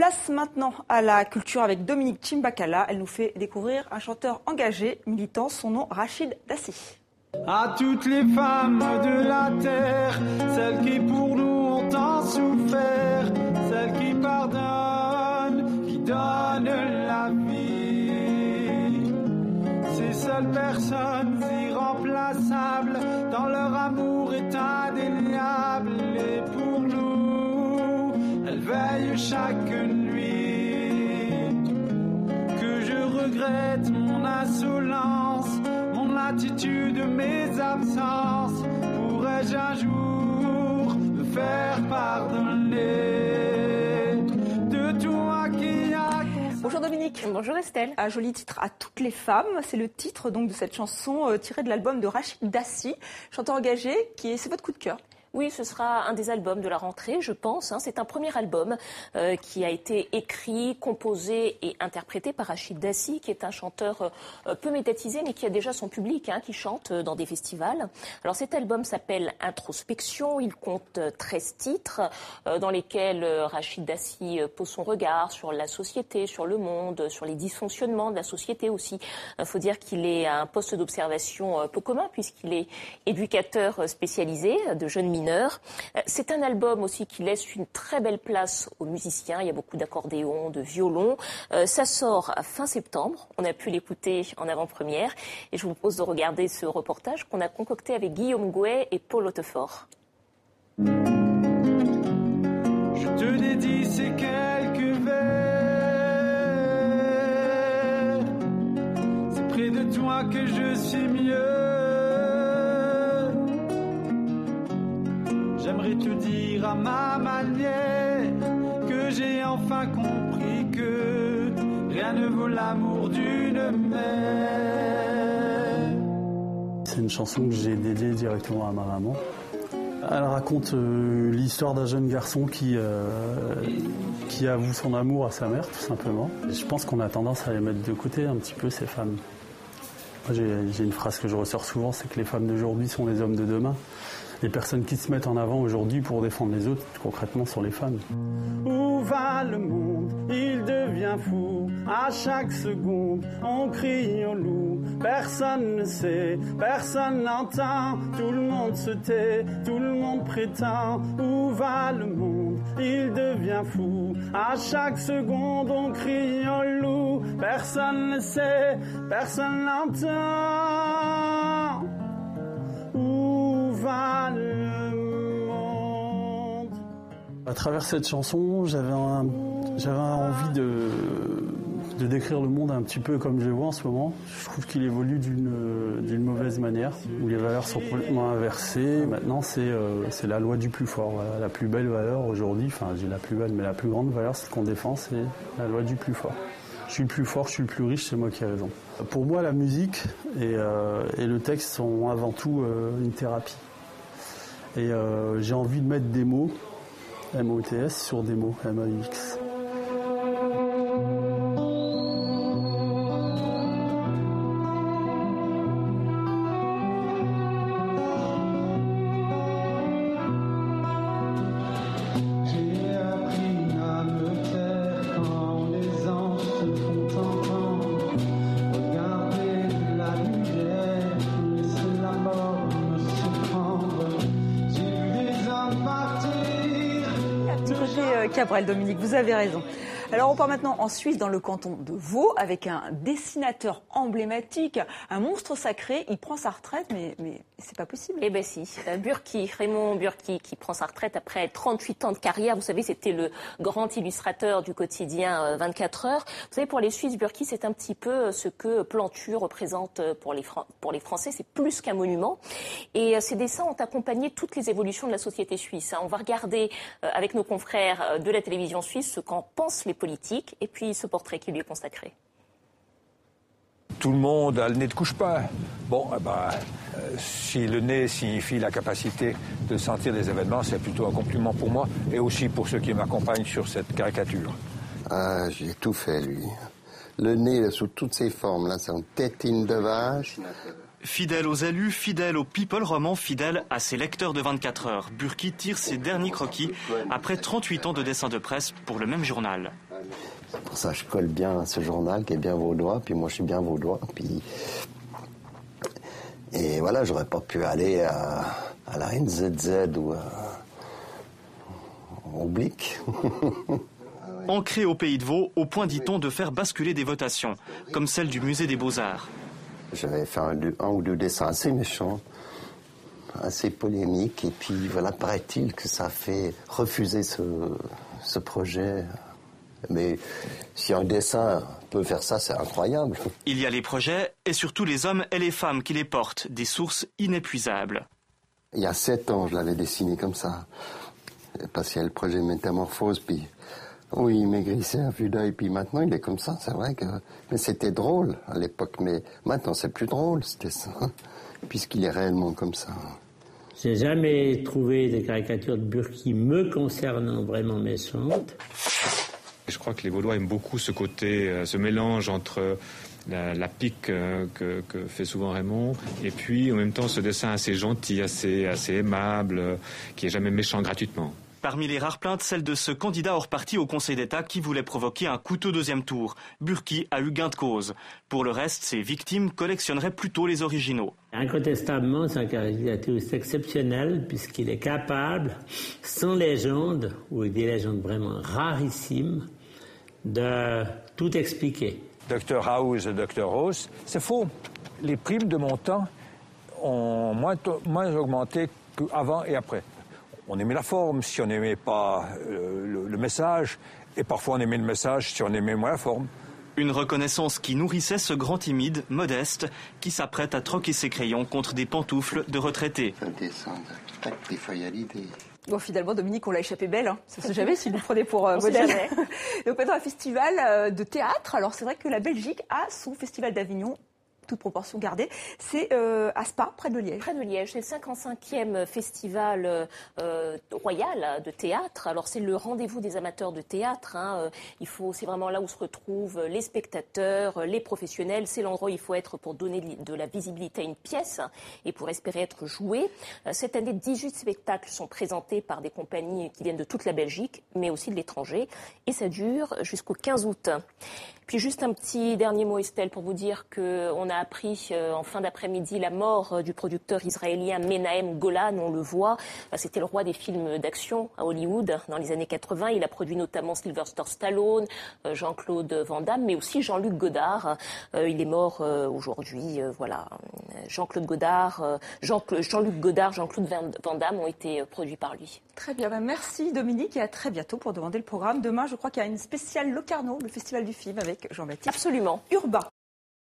Place maintenant à la culture avec Dominique Chimbakala. Elle nous fait découvrir un chanteur engagé, militant, son nom Rachid Dassi. À toutes les femmes de la terre, celles qui pour nous ont tant souffert, celles qui pardonnent, qui donnent la vie. Ces seules personnes irremplaçables, dans leur amour est indéniable. Et pour nous, elles veillent chaque nuit. Que je regrette mon insolence, mon attitude, mes absences. Pourrais-je un jour me faire pardonner de toi qui a... Bonjour Dominique. Bonjour Estelle. Un joli titre à toutes les femmes. C'est le titre donc de cette chanson tirée de l'album de Rachid Dassi, chanteur engagé, c'est votre coup de cœur. Oui, ce sera un des albums de la rentrée, je pense. C'est un premier album qui a été écrit, composé et interprété par Rachid Dassi, qui est un chanteur peu médiatisé, mais qui a déjà son public, qui chante dans des festivals. Alors cet album s'appelle Introspection. Il compte 13 titres dans lesquels Rachid Dassi pose son regard sur la société, sur le monde, sur les dysfonctionnements de la société aussi. Il faut dire qu'il est à un poste d'observation peu commun, puisqu'il est éducateur spécialisé de jeunes mineurs. C'est un album aussi qui laisse une très belle place aux musiciens. Il y a beaucoup d'accordéons, de violons. Ça sort à fin septembre. On a pu l'écouter en avant-première. Et je vous propose de regarder ce reportage qu'on a concocté avec Guillaume Gouet et Paul Hautefort. Je te dédie ces quelques vers. C'est près de toi que je suis mieux. J'aimerais te dire à ma manière que j'ai enfin compris que rien ne vaut l'amour d'une mère. C'est une chanson que j'ai dédiée directement à ma maman. Elle raconte l'histoire d'un jeune garçon qui avoue son amour à sa mère, tout simplement. Je pense qu'on a tendance à les mettre de côté un petit peu, ces femmes. Moi, j'ai une phrase que je ressors souvent, c'est que les femmes d'aujourd'hui sont les hommes de demain. Les personnes qui se mettent en avant aujourd'hui pour défendre les autres, concrètement, sont les femmes. Où va le monde? Il devient fou. À chaque seconde, on crie au loup. Personne ne sait, personne n'entend. Tout le monde se tait, tout le monde prétend. Où va le monde? Il devient fou. À chaque seconde, on crie au loup. Personne ne sait, personne n'entend. Où va le monde? À travers cette chanson, j'avais envie de décrire le monde un petit peu comme je le vois en ce moment. Je trouve qu'il évolue d'une mauvaise manière, où les valeurs sont complètement inversées. Maintenant, c'est la loi du plus fort. Voilà. La plus belle valeur aujourd'hui, enfin j'ai la plus belle, mais la plus grande valeur, c'est qu'on défend, c'est la loi du plus fort. Je suis le plus fort, je suis le plus riche, c'est moi qui ai raison. Pour moi, la musique et le texte sont avant tout une thérapie. Et j'ai envie de mettre des mots, M-O-T-S, sur des mots, M-A-U-X. Cabrel, Dominique, vous avez raison. Alors on part maintenant en Suisse, dans le canton de Vaud, avec un dessinateur emblématique, un monstre sacré. Il prend sa retraite, mais c'est pas possible. Eh bien si, Raymond Burki, qui prend sa retraite après 38 ans de carrière. Vous savez, c'était le grand illustrateur du quotidien 24 heures. Vous savez, pour les Suisses, Burki, c'est un petit peu ce que Plantu représente pour les Français. C'est plus qu'un monument. Et ces dessins ont accompagné toutes les évolutions de la société suisse. On va regarder avec nos confrères de la télévision suisse ce qu'en pensent les politiques et puis ce portrait qui lui est consacré. Tout le monde a le nez de couche-pas. Bon, si le nez signifie la capacité de sentir des événements, c'est plutôt un compliment pour moi et aussi pour ceux qui m'accompagnent sur cette caricature. Ah, j'ai tout fait, lui. Le nez, là, sous toutes ses formes, là, c'est une tétine de vache. Fidèle aux élus, fidèle au people roman, fidèle à ses lecteurs de 24 heures, Burki tire ses derniers croquis après 38 ans de dessin de presse pour le même journal. C'est pour ça que je colle bien à ce journal qui est bien vaudois, puis moi je suis bien vaudois. Et voilà, j'aurais pas pu aller à la NZZ ou au Blic. Ancré au pays de Vaud, au point, dit-on, de faire basculer des votations, comme celle du musée des Beaux-Arts. J'avais fait un ou deux dessins assez méchants, assez polémiques, et puis voilà, paraît-il que ça a fait refuser ce projet. Mais si un dessin peut faire ça, c'est incroyable. Il y a les projets, et surtout les hommes et les femmes qui les portent, des sources inépuisables. Il y a 7 ans, je l'avais dessiné comme ça, parce qu'il y a le projet Métamorphose, puis oui, il maigrissait à vue d'œil, puis maintenant il est comme ça, c'est vrai que... Mais c'était drôle à l'époque, mais maintenant c'est plus drôle, c'était ça, puisqu'il est réellement comme ça. J'ai jamais trouvé des caricatures de Burki me concernant vraiment méchantes. Je crois que les Vaudois aiment beaucoup ce côté, ce mélange entre la pique que fait souvent Raymond, et puis en même temps ce dessin assez gentil, assez aimable, qui est jamais méchant gratuitement. Parmi les rares plaintes, celle de ce candidat hors parti au Conseil d'État qui voulait provoquer un coûteux deuxième tour. Burki a eu gain de cause. Pour le reste, ses victimes collectionneraient plutôt les originaux. Incontestablement, c'est un caricaturiste exceptionnel puisqu'il est capable, sans légende, ou des légendes vraiment rarissimes, de tout expliquer. Dr House et Dr Rose, c'est faux. Les primes de mon temps ont moins augmenté qu'avant et après. On aimait la forme si on n'aimait pas le message, et parfois on aimait le message si on aimait moins la forme. Une reconnaissance qui nourrissait ce grand timide, modeste, qui s'apprête à troquer ses crayons contre des pantoufles de retraité. Des feuilles à l'idée. Bon, finalement, Dominique, on l'a échappé belle. Hein. Ça se sait jamais s'il nous prenait pour modèle. Donc maintenant, un festival de théâtre. Alors c'est vrai que la Belgique a son festival d'Avignon, toute proportion gardée, c'est à Spa, près de Liège. Près de Liège, c'est le 55e festival royal de théâtre. Alors c'est le rendez-vous des amateurs de théâtre. Hein. C'est vraiment là où se retrouvent les spectateurs, les professionnels. C'est l'endroit où il faut être pour donner de la visibilité à une pièce et pour espérer être joué. Cette année, 18 spectacles sont présentés par des compagnies qui viennent de toute la Belgique, mais aussi de l'étranger. Et ça dure jusqu'au 15 août. Puis juste un petit dernier mot, Estelle, pour vous dire qu'on a appris en fin d'après-midi la mort du producteur israélien Menahem Golan, on le voit. C'était le roi des films d'action à Hollywood dans les années 80. Il a produit notamment Sylvester Stallone, Jean-Claude Van Damme, mais aussi Jean-Luc Godard. Il est mort aujourd'hui. Voilà. Jean-Luc Godard, Jean-Claude Van Damme ont été produits par lui. Très bien, merci Dominique et à très bientôt pour demander le programme. Demain, je crois qu'il y a une spéciale Locarno, le festival du film avec Jean-Baptiste Absolument. Urbain.